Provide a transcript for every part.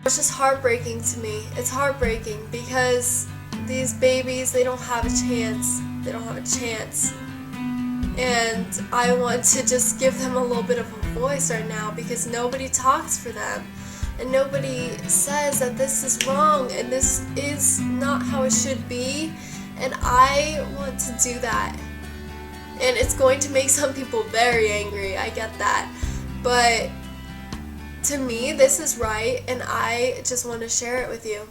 It's just heartbreaking to me. It's heartbreaking because these babies, they don't have a chance. They don't have a chance. And I want to just give them a little bit of a voice right now because nobody talks for them. And nobody says that this is wrong and this is not how it should be. And I want to do that. And it's going to make some people very angry, I get that. But to me, this is right, and I just want to share it with you.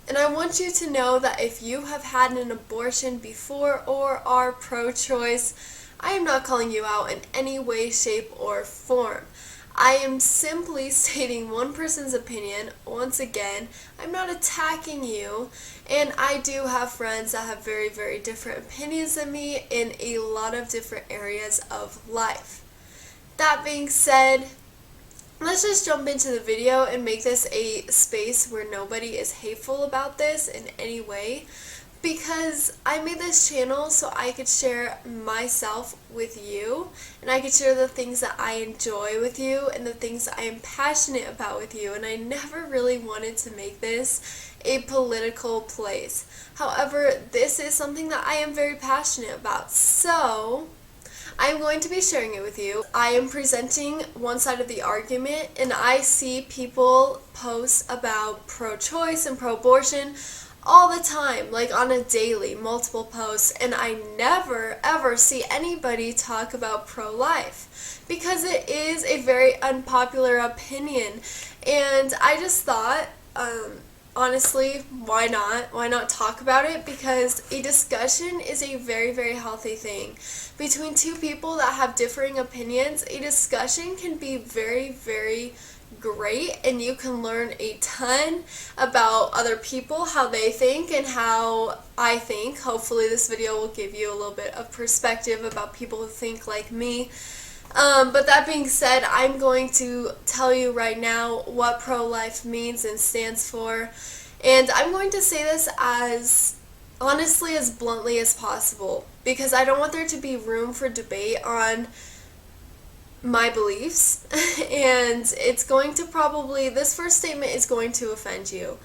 And I want you to know that if you have had an abortion before or are pro-choice, I am not calling you out in any way, shape, or form. I am simply stating one person's opinion. Once again, I'm not attacking you, and I do have friends that have very, very different opinions than me in a lot of different areas of life. That being said, let's just jump into the video and make this a space where nobody is hateful about this in any way, because I made this channel so I could share myself with you, and I could share the things that I enjoy with you and the things I am passionate about with you, and I never really wanted to make this a political place. However, this is something that I am very passionate about, so I'm going to be sharing it with you. I am presenting one side of the argument, and I see people post about pro-choice and pro-abortion all the time, like on a daily, multiple posts, and I never ever see anybody talk about pro-life because it is a very unpopular opinion. And I just thought, honestly, why not? Why not talk about it? Because a discussion is a very, very healthy thing. Between two people that have differing opinions, a discussion can be very, very great, and you can learn a ton about other people, how they think and how I think. Hopefully this video will give you a little bit of perspective about people who think like me. But that being said, I'm going to tell you right now what pro-life means and stands for, and I'm going to say this as honestly, as bluntly as possible, because I don't want there to be room for debate on my beliefs, and it's going to probably, this first statement is going to offend you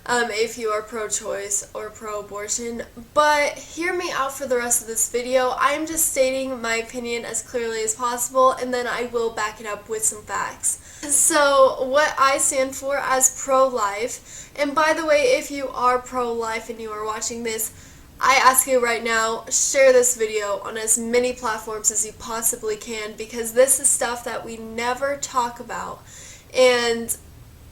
if you are pro-choice or pro-abortion, but hear me out for the rest of this video. I'm just stating my opinion as clearly as possible, and then I will back it up with some facts. So what I stand for as pro-life, and by the way, if you are pro-life and you are watching this, I ask you right now, share this video on as many platforms as you possibly can, because this is stuff that we never talk about, and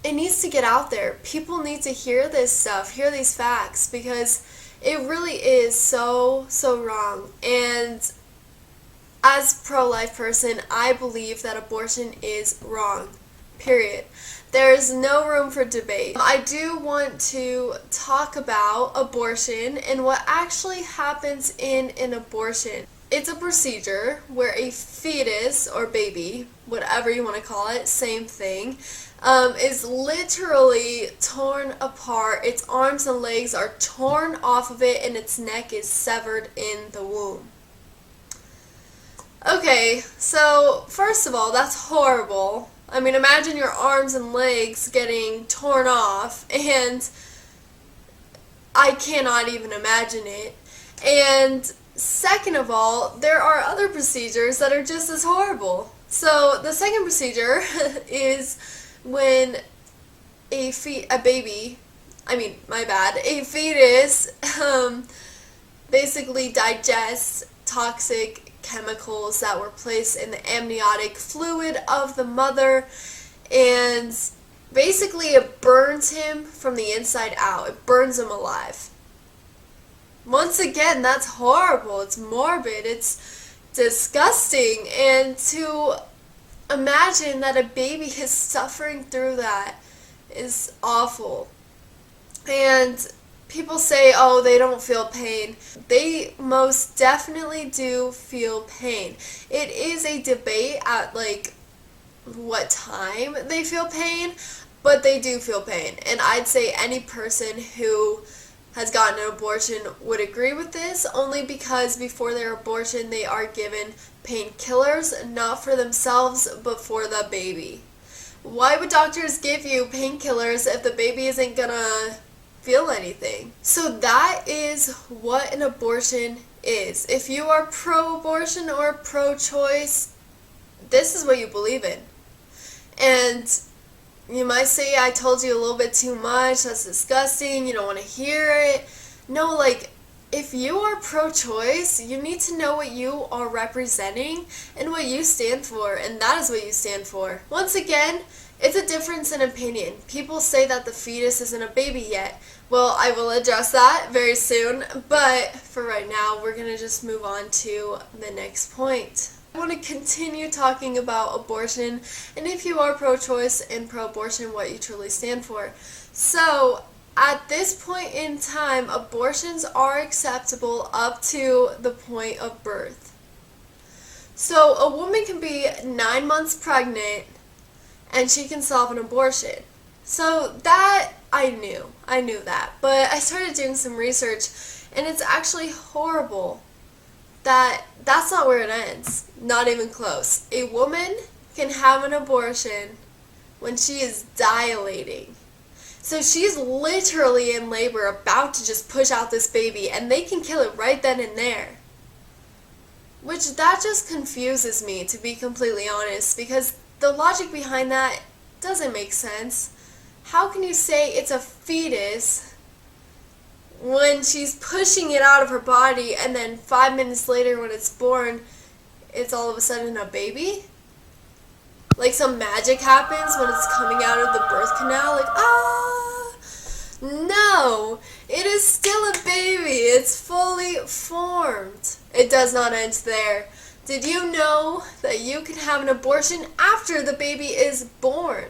it needs to get out there. People need to hear this stuff, hear these facts, because it really is so wrong. And as a pro-life person, I believe that abortion is wrong, period. There's no room for debate. I do want to talk about abortion and what actually happens in an abortion. It's a procedure where a fetus or baby, whatever you want to call it, same thing, is literally torn apart. Its arms and legs are torn off of it, and its neck is severed in the womb. Okay, so first of all, that's horrible. I mean, imagine your arms and legs getting torn off, and I cannot even imagine it. And second of all, there are other procedures that are just as horrible. So the second procedure is when a fetus basically digests toxic chemicals that were placed in the amniotic fluid of the mother, and basically it burns him from the inside out. It burns him alive. Once again, that's horrible. It's morbid. It's disgusting. And to imagine that a baby is suffering through that is awful. And people say, oh, they don't feel pain. They most definitely do feel pain. It is a debate at like what time they feel pain, but they do feel pain. And I'd say any person who has gotten an abortion would agree with this, only because before their abortion they are given painkillers, not for themselves but for the baby. Why would doctors give you painkillers if the baby isn't gonna feel anything? So that is what an abortion is. If you are pro-abortion or pro-choice, this is what you believe in. And you might say, I told you a little bit too much, that's disgusting, you don't want to hear it. No, like, if you are pro-choice, you need to know what you are representing and what you stand for, and that is what you stand for. Once again, it's a difference in opinion. People say that the fetus isn't a baby yet. Well, I will address that very soon, but for right now, we're going to just move on to the next point. I want to continue talking about abortion, and if you are pro-choice and pro-abortion, what you truly stand for. So, at this point in time, abortions are acceptable up to the point of birth. So, a woman can be 9 months pregnant, and she can still have an abortion. So, that I knew that, but I started doing some research, and it's actually horrible. That's not where it ends. Not even close. A woman can have an abortion when she is dilating. So she's literally in labor, about to just push out this baby, and they can kill it right then and there. Which, that just confuses me, to be completely honest, because the logic behind that doesn't make sense. How can you say it's a fetus when she's pushing it out of her body, and then 5 minutes later when it's born, it's all of a sudden a baby? Like some magic happens when it's coming out of the birth canal, like, ah! No! It is still a baby. It's fully formed. It does not end there. Did you know that you can have an abortion after the baby is born?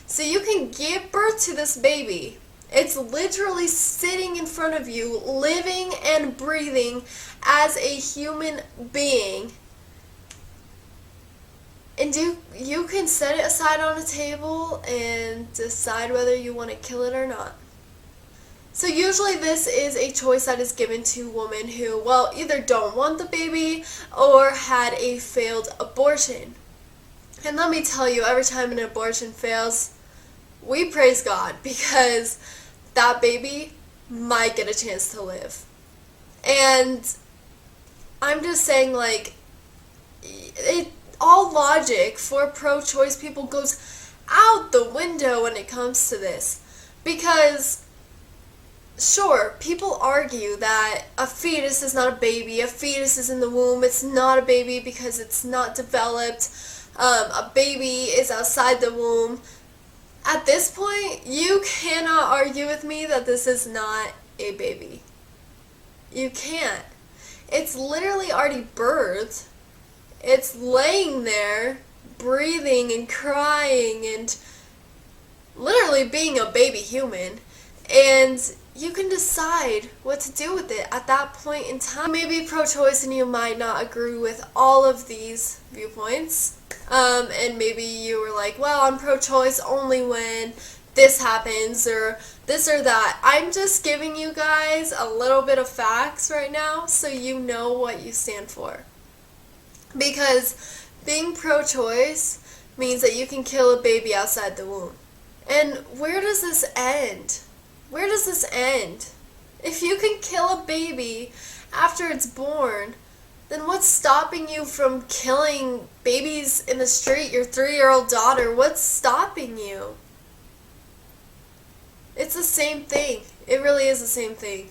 So you can give birth to this baby. It's literally sitting in front of you, living and breathing as a human being. And you can set it aside on a table and decide whether you want to kill it or not. So usually this is a choice that is given to women who, well, either don't want the baby or had a failed abortion. And let me tell you, every time an abortion fails, we praise God, because that baby might get a chance to live. And I'm just saying, like, all logic for pro-choice people goes out the window when it comes to this. Because, sure, people argue that a fetus is not a baby, a fetus is in the womb, it's not a baby because it's not developed, a baby is outside the womb. At this point, you cannot argue with me that this is not a baby. You can't. It's literally already birthed. It's laying there, breathing and crying and literally being a baby human. And you can decide what to do with it at that point in time. You may be pro-choice and you might not agree with all of these viewpoints. And maybe you were like, well, I'm pro-choice only when this happens or this or that. I'm just giving you guys a little bit of facts right now so you know what you stand for. Because being pro-choice means that you can kill a baby outside the womb. And where does this end? Where does this end? If you can kill a baby after it's born, then what's stopping you from killing babies in the street, your 3-year-old daughter? What's stopping you? It's the same thing. It really is the same thing.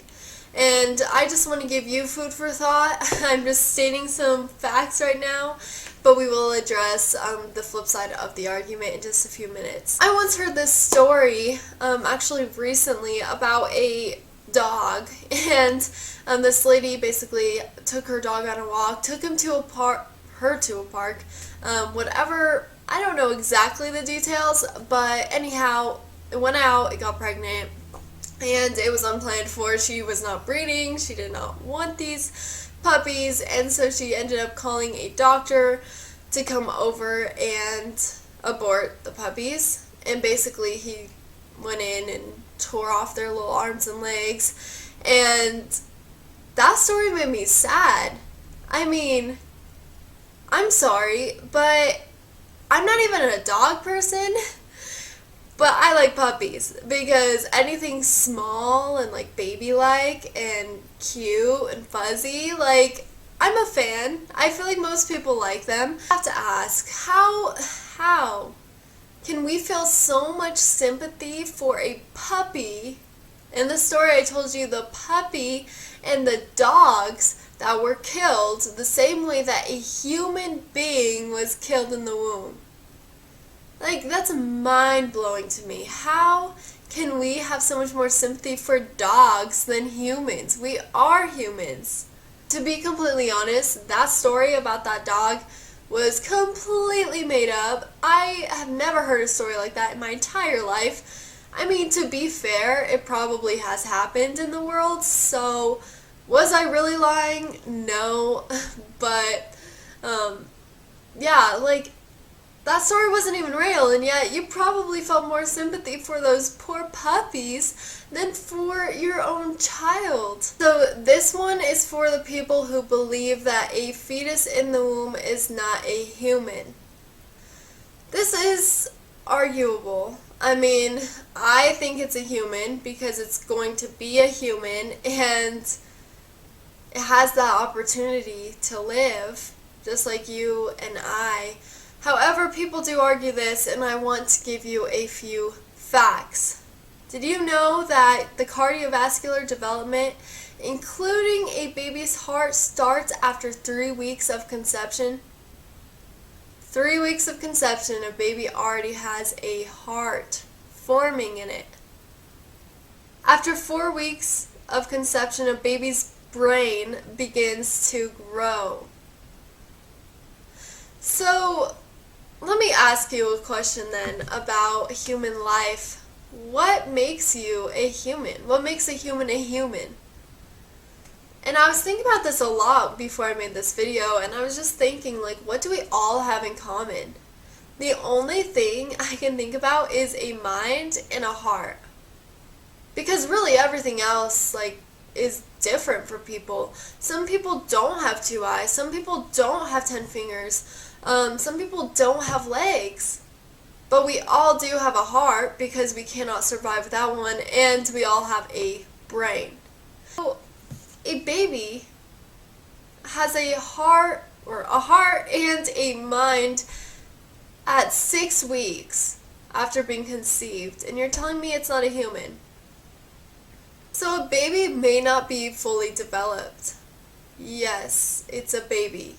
And I just want to give you food for thought. I'm just stating some facts right now, but we will address the flip side of the argument in just a few minutes. I once heard this story, actually recently, about a dog, and this lady basically took her dog on a walk, took him to a park, whatever. I don't know exactly the details, but anyhow, it went out, it got pregnant, and it was unplanned for. She was not breeding, she did not want these puppies, and so she ended up calling a doctor to come over and abort the puppies. And basically he went in and tore off their little arms and legs, and that story made me sad. I mean, I'm sorry, but I'm not even a dog person, but I like puppies because anything small and like baby-like and cute and fuzzy, like I'm a fan. I feel like most people like them. I have to ask, how can we feel so much sympathy for a puppy? In the story I told you, the puppy and the dogs that were killed the same way that a human being was killed in the womb. Like, that's mind-blowing to me. How can we have so much more sympathy for dogs than humans? We are humans. To be completely honest, that story about that dog was completely made up. I have never heard a story like that in my entire life. I mean, to be fair, it probably has happened in the world, so was I really lying? No, but, yeah, like, that story wasn't even real, and yet you probably felt more sympathy for those poor puppies than for your own child. So this one is for the people who believe that a fetus in the womb is not a human. This is arguable. I mean, I think it's a human because it's going to be a human and it has that opportunity to live just like you and I. However, people do argue this, and I want to give you a few facts. Did you know that the cardiovascular development, including a baby's heart, starts after 3 weeks of conception? 3 weeks of conception, a baby already has a heart forming in it. After 4 weeks of conception, a baby's brain begins to grow. So, let me ask you a question then about human life. What makes you a human? What makes a human a human? And I was thinking about this a lot before I made this video, and I was just thinking, like, what do we all have in common? The only thing I can think about is a mind and a heart. Because really everything else, like, is different for people. Some people don't have 2 eyes. Some people don't have 10 fingers. Some people don't have legs. But we all do have a heart because we cannot survive without one, and we all have a brain. So, a baby has a heart and a mind at 6 weeks after being conceived, and you're telling me it's not a human. So a baby may not be fully developed. Yes, it's a baby.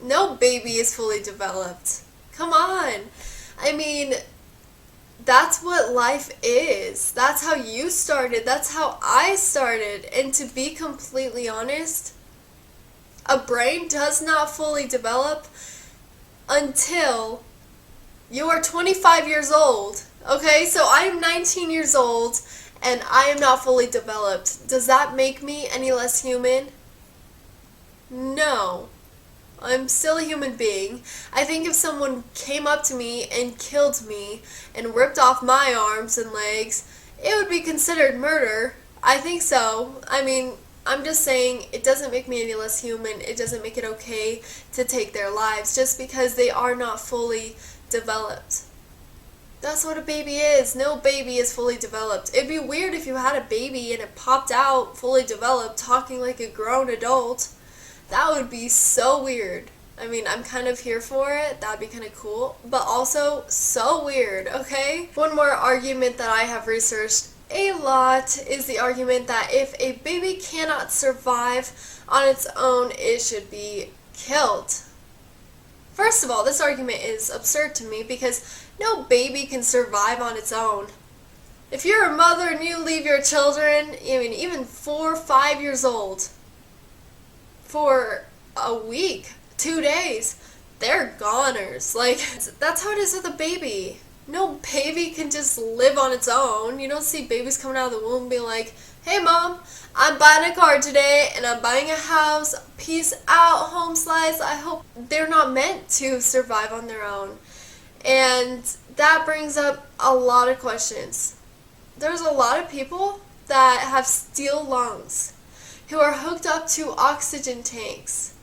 No baby is fully developed. Come on. I mean, that's what life is. That's how you started. That's how I started. And to be completely honest, a brain does not fully develop until you are 25 years old. Okay, so I am 19 years old and I am not fully developed. Does that make me any less human? No. I'm still a human being. I think if someone came up to me and killed me and ripped off my arms and legs, it would be considered murder. I think so. I mean, I'm just saying it doesn't make me any less human. It doesn't make it okay to take their lives just because they are not fully developed. That's what a baby is. No baby is fully developed. It'd be weird if you had a baby and it popped out fully developed, talking like a grown adult. That would be so weird. I mean, I'm kind of here for it. That'd be kind of cool. But also, so weird, okay? One more argument that I have researched a lot is the argument that if a baby cannot survive on its own, it should be killed. First of all, this argument is absurd to me because no baby can survive on its own. If you're a mother and you leave your children, I mean, even 4 or 5 years old, for a week, 2 days, they're goners. Like, that's how it is with a baby. No baby can just live on its own. You don't see babies coming out of the womb being like, hey mom, I'm buying a car today and I'm buying a house. Peace out, home slice. I hope they're not meant to survive on their own. And that brings up a lot of questions. There's a lot of people that have steel lungs, who are hooked up to oxygen tanks,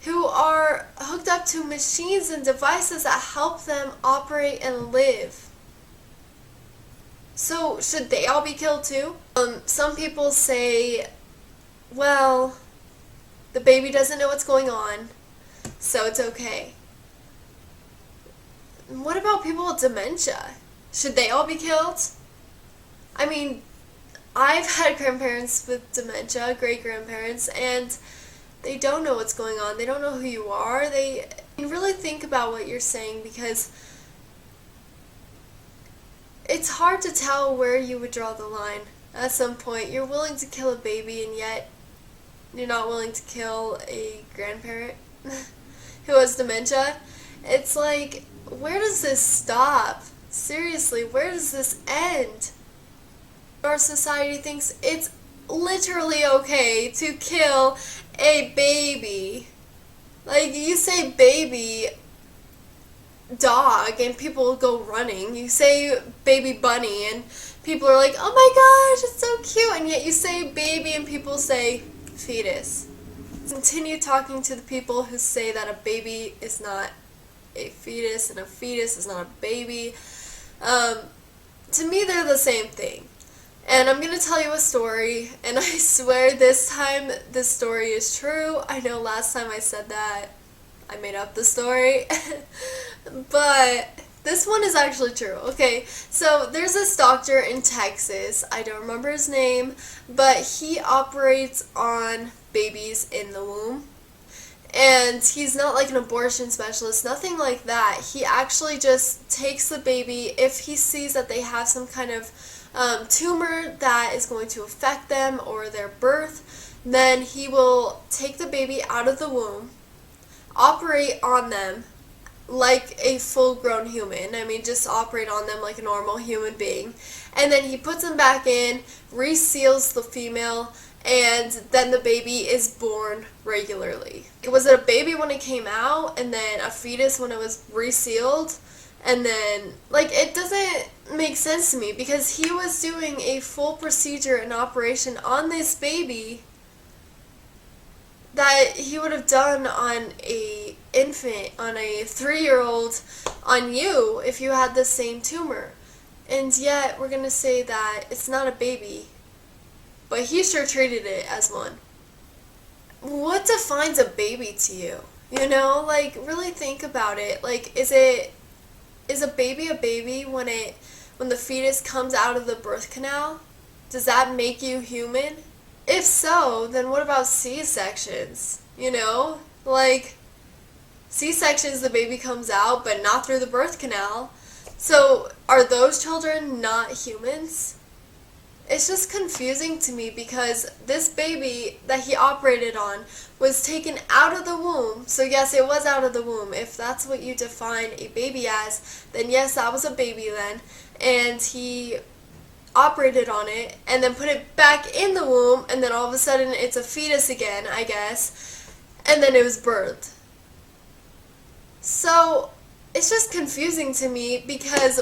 who are hooked up to machines and devices that help them operate and live. So should they all be killed too? Some people say, well, the baby doesn't know what's going on, so it's okay. What about people with dementia? Should they all be killed? I mean, I've had grandparents with dementia, great-grandparents, and they don't know what's going on. They don't know who you are. You really think about what you're saying, because it's hard to tell where you would draw the line. At some point, you're willing to kill a baby, and yet you're not willing to kill a grandparent who has dementia. It's like, where does this stop? Seriously, where does this end? Our society thinks it's literally okay to kill a baby. Like, you say baby dog and people will go running. You say baby bunny and people are like, oh my gosh, it's so cute. And yet you say baby and people say fetus. Continue talking to the people who say that a baby is not a fetus and a fetus is not a baby. To me, they're the same thing. And I'm going to tell you a story, and I swear this time this story is true. I know last time I said that I made up the story, but this one is actually true. Okay, so there's this doctor in Texas, I don't remember his name, but he operates on babies in the womb. And he's not like an abortion specialist, nothing like that. He actually just takes the baby if he sees that they have some kind of tumor that is going to affect them or their birth. Then he will take the baby out of the womb, operate on them like a full-grown human. I mean, just operate on them like a normal human being. And then he puts them back in, reseals the female, and then the baby is born regularly. Was it a baby when it came out, and then a fetus when it was resealed? And then, like, it doesn't make sense to me, because he was doing a full procedure and operation on this baby that he would have done on a infant, on a 3-year-old, on you, if you had the same tumor. And yet, we're gonna say that it's not a baby, but he sure treated it as one. What defines a baby to you? You know, like, really think about it. Like, is a baby when the fetus comes out of the birth canal? Does that make you human? If so, then what about C-sections? You know, like, C-sections, the baby comes out, but not through the birth canal. So are those children not humans? It's just confusing to me, because this baby that he operated on was taken out of the womb. So yes, it was out of the womb. If that's what you define a baby as, then yes, that was a baby then. And he operated on it and then put it back in the womb, and then all of a sudden it's a fetus again, I guess. And then it was birthed. So it's just confusing to me, because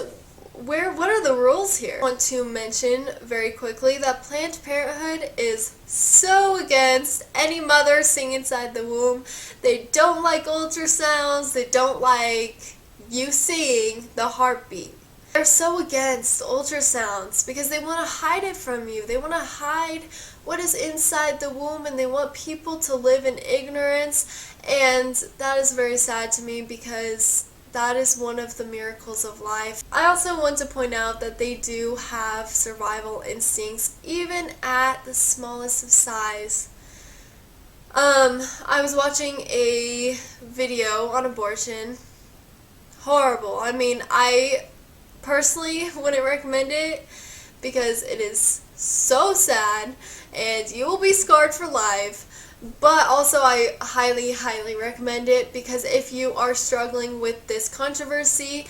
what are the rules here? I want to mention very quickly that Planned Parenthood is so against any mother seeing inside the womb. They don't like ultrasounds. They don't like you seeing the heartbeat. They're so against ultrasounds because they want to hide it from you. They want to hide what is inside the womb, and they want people to live in ignorance. And that is very sad to me, because that is one of the miracles of life. I also want to point out that they do have survival instincts, even at the smallest of size. I was watching a video on abortion. Horrible. I mean, I personally wouldn't recommend it, because it is so sad and you will be scarred for life. But also I highly, highly recommend it, because if you are struggling with this controversy,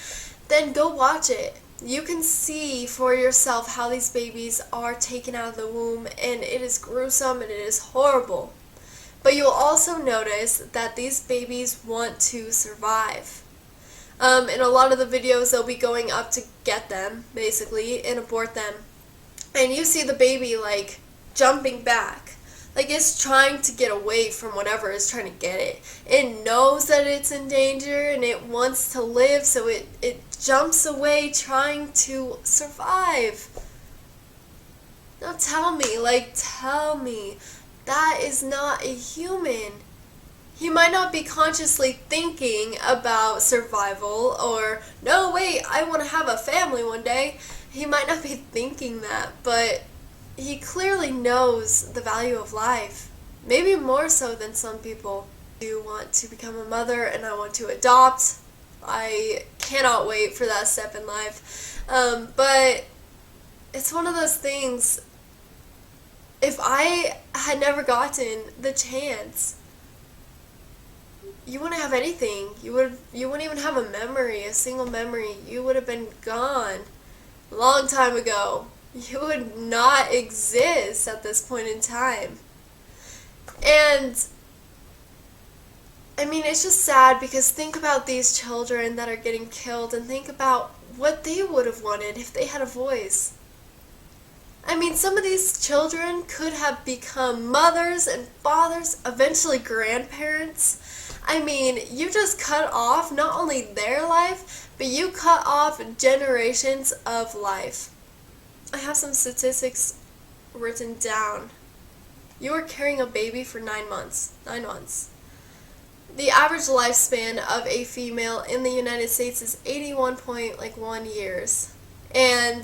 then go watch it. You can see for yourself how these babies are taken out of the womb, and it is gruesome and it is horrible. But you'll also notice that these babies want to survive. In a lot of the videos, they'll be going up to get them, basically, and abort them. And you see the baby, like, jumping back. Like, it's trying to get away from whatever is trying to get it. It knows that it's in danger and it wants to live, so it jumps away trying to survive. Now tell me, that is not a human. He might not be consciously thinking about survival or, no, wait, I want to have a family one day. He might not be thinking that, but he clearly knows the value of life. Maybe more so than some people. I do want to become a mother and I want to adopt. I cannot wait for that step in life. But it's one of those things, if I had never gotten the chance, you wouldn't have anything. You wouldn't even have a memory, a single memory. You would have been gone a long time ago. You would not exist at this point in time. And I mean, it's just sad because think about these children that are getting killed and think about what they would have wanted if they had a voice. I mean, some of these children could have become mothers and fathers, eventually grandparents. I mean, you just cut off not only their life, but you cut off generations of life. I have some statistics written down. You are carrying a baby for 9 months. 9 months. The average lifespan of a female in the United States is 81.1 years. And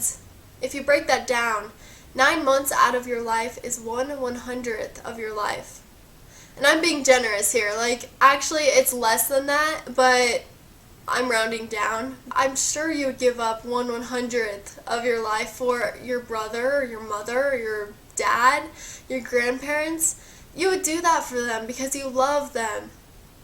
if you break that down, 9 months out of your life is 1/100th of your life. And I'm being generous here. Like, actually, it's less than that, but I'm rounding down. I'm sure you would give up 1/100th of your life for your brother or your mother or your dad, your grandparents. You would do that for them because you love them.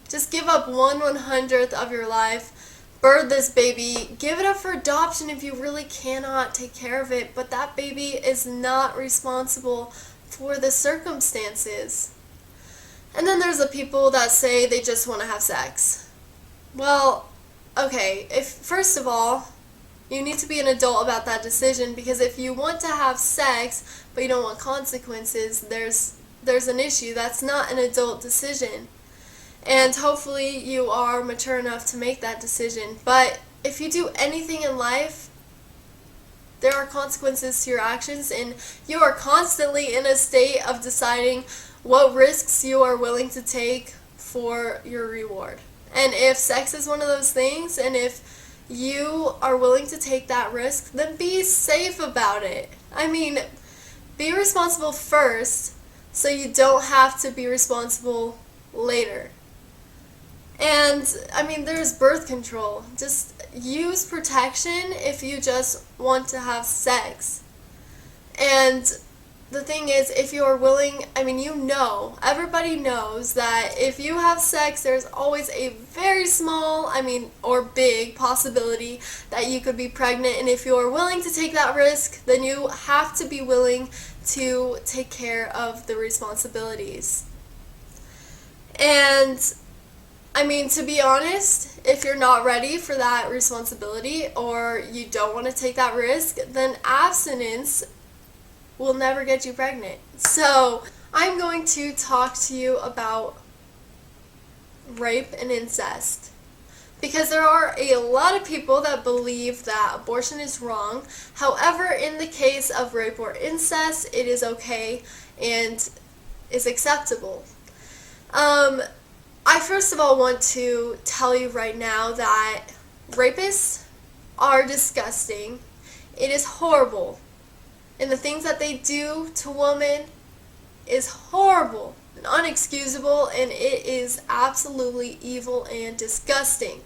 Just give up 1/100th of your life, birth this baby, give it up for adoption if you really cannot take care of it, but that baby is not responsible for the circumstances. And then there's the people that say they just want to have sex. Well, okay, first of all, you need to be an adult about that decision, because if you want to have sex but you don't want consequences, there's an issue. That's not an adult decision. And hopefully you are mature enough to make that decision. But if you do anything in life, there are consequences to your actions, and you are constantly in a state of deciding what risks you are willing to take for your reward. And if sex is one of those things, and if you are willing to take that risk, then be safe about it. I mean, be responsible first so you don't have to be responsible later. And, I mean, there's birth control. Just use protection if you just want to have sex. And the thing is, if you're willing, I mean, everybody knows that if you have sex, there's always a very small, or big possibility that you could be pregnant. And if you're willing to take that risk, then you have to be willing to take care of the responsibilities. And to be honest, if you're not ready for that responsibility or you don't want to take that risk, then abstinence will never get you pregnant. So, I'm going to talk to you about rape and incest. Because there are a lot of people that believe that abortion is wrong. However, in the case of rape or incest, it is okay and is acceptable. I first of all want to tell you right now that rapists are disgusting. It is horrible. And the things that they do to women is horrible and unexcusable, and it is absolutely evil and disgusting.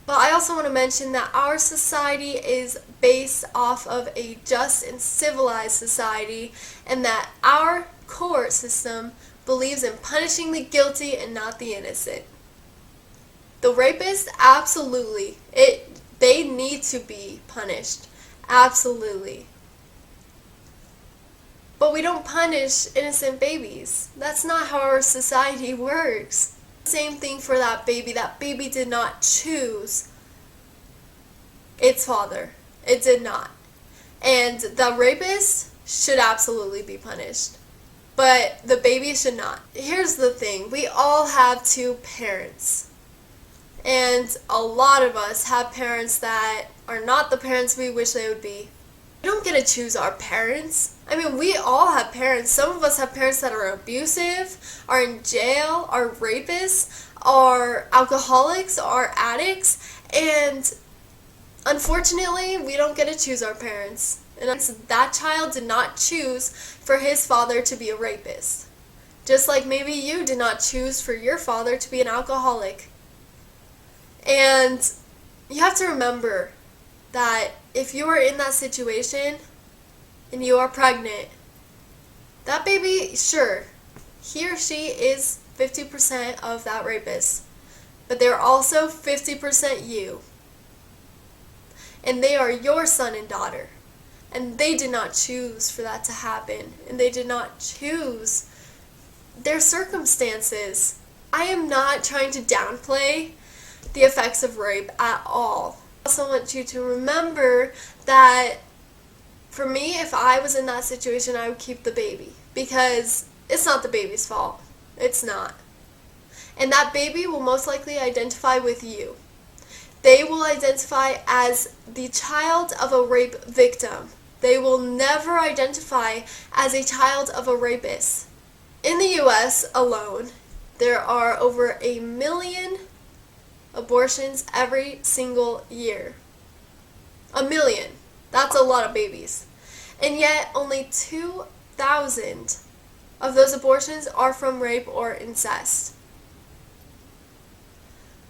But I also want to mention that our society is based off of a just and civilized society, and that our court system believes in punishing the guilty and not the innocent. The rapists, absolutely. They need to be punished. Absolutely. But we don't punish innocent babies. That's not how our society works. Same thing for that baby. That baby did not choose its father. It did not. And the rapist should absolutely be punished. but the baby should not. Here's the thing, we all have two parents. And a lot of us have parents that are not the parents we wish they would be. We don't get to choose our parents. I mean, we all have parents. Some of us have parents that are abusive, are in jail, are rapists, are alcoholics, are addicts, and unfortunately, we don't get to choose our parents. And that child did not choose for his father to be a rapist. Just like maybe you did not choose for your father to be an alcoholic. And you have to remember that if you are in that situation and you are pregnant, that baby, sure, he or she is 50% of that rapist, but they're also 50% you. And they are your son and daughter. And they did not choose for that to happen. And they did not choose their circumstances. I am not trying to downplay the effects of rape at all. I also want you to remember that for me, if I was in that situation, I would keep the baby. Because it's not the baby's fault. It's not. And that baby will most likely identify with you. They will identify as the child of a rape victim. They will never identify as a child of a rapist. In the US alone, there are over 1 million abortions every single year. 1 million. That's a lot of babies. And yet only 2,000 of those abortions are from rape or incest.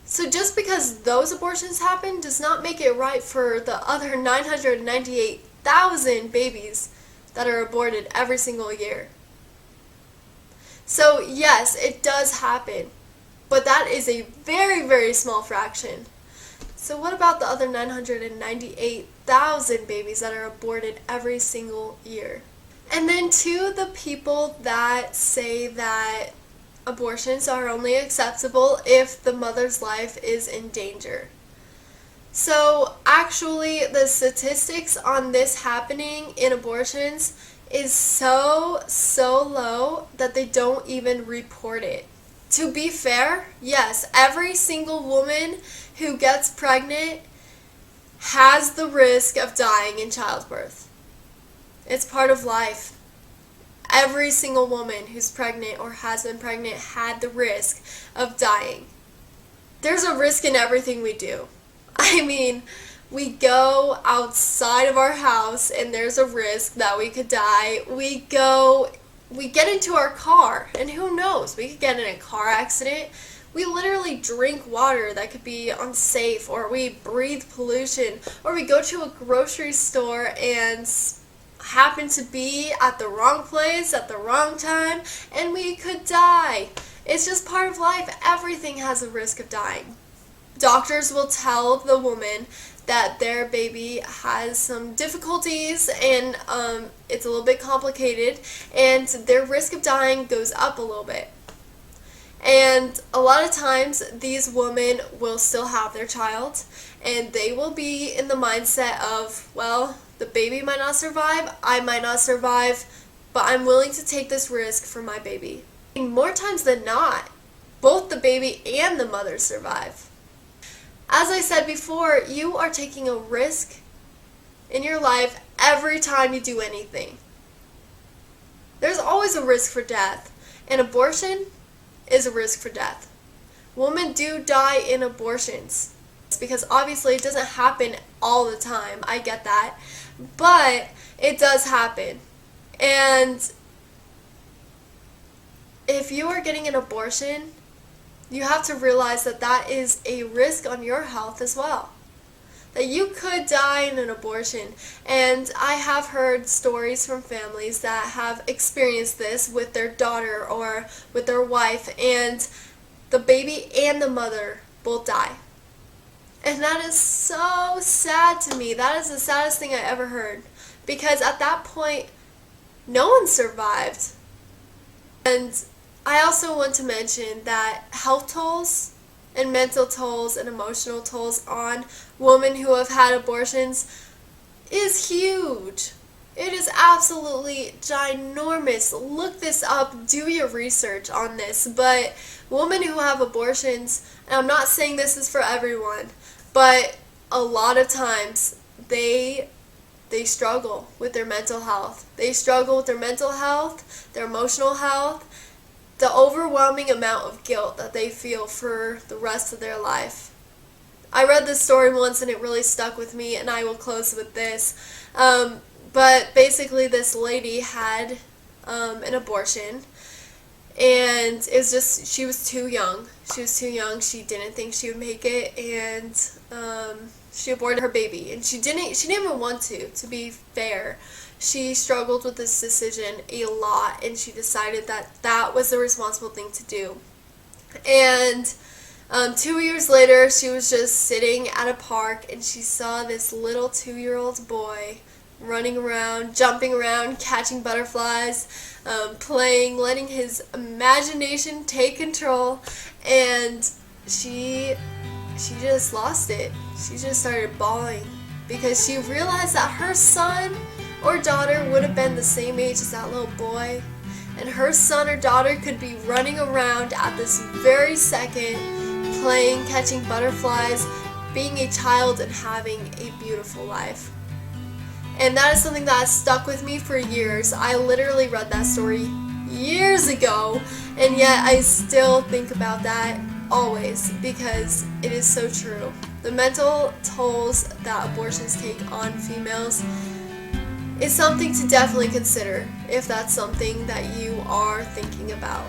So just because those abortions happen does not make it right for the other 998,000 babies that are aborted every single year. So yes, it does happen, but that is a very, very small fraction. So what about the other 998,000 babies that are aborted every single year? And then to the people that say that abortions are only acceptable if the mother's life is in danger. So actually the statistics on this happening in abortions is so low that they don't even report it. To be fair, yes, every single woman who gets pregnant has the risk of dying in childbirth. It's part of life. Every single woman who's pregnant or has been pregnant had the risk of dying. There's a risk in everything we do. I mean, we go outside of our house and there's a risk that we could die. We get into our car and who knows, we could get in a car accident. We literally drink water that could be unsafe, or we breathe pollution, or we go to a grocery store and happen to be at the wrong place at the wrong time and we could die. It's just part of life. Everything has a risk of dying. Doctors will tell the woman that their baby has some difficulties and it's a little bit complicated and their risk of dying goes up a little bit. And a lot of times these women will still have their child and they will be in the mindset of, well, the baby might not survive, I might not survive, but I'm willing to take this risk for my baby. And more times than not, both the baby and the mother survive. As I said before, you are taking a risk in your life every time you do anything. There's always a risk for death, and abortion is a risk for death. Women do die in abortions, because obviously it doesn't happen all the time, I get that, but it does happen. And if you are getting an abortion, you have to realize that that is a risk on your health as well. That you could die in an abortion. And I have heard stories from families that have experienced this with their daughter or with their wife, and the baby and the mother both die. And that is so sad to me. That is the saddest thing I ever heard. Because at that point, no one survived. And I also want to mention that health tolls and mental tolls and emotional tolls on women who have had abortions is huge. It is absolutely ginormous. Look this up, do your research on this. But women who have abortions, and I'm not saying this is for everyone, but a lot of times they struggle with their mental health. They struggle with their mental health, their emotional health, the overwhelming amount of guilt that they feel for the rest of their life. I read this story once and it really stuck with me, and I will close with this. But basically, this lady had an abortion, and it was just, she was too young. She was too young. She didn't think she would make it, and she aborted her baby. And she didn't even want to be fair. She struggled with this decision a lot, and she decided that that was the responsible thing to do. And 2 years later, she was just sitting at a park, and she saw this little 2-year-old boy running around, jumping around, catching butterflies, playing, letting his imagination take control, and she just lost it. She just started bawling because she realized that her son or daughter would have been the same age as that little boy, and her son or daughter could be running around at this very second, playing, catching butterflies, being a child, and having a beautiful life. And that is something that has stuck with me for years. I literally read that story years ago, and yet I still think about that always because it is so true. The mental tolls that abortions take on females is something to definitely consider if that's something that you are thinking about.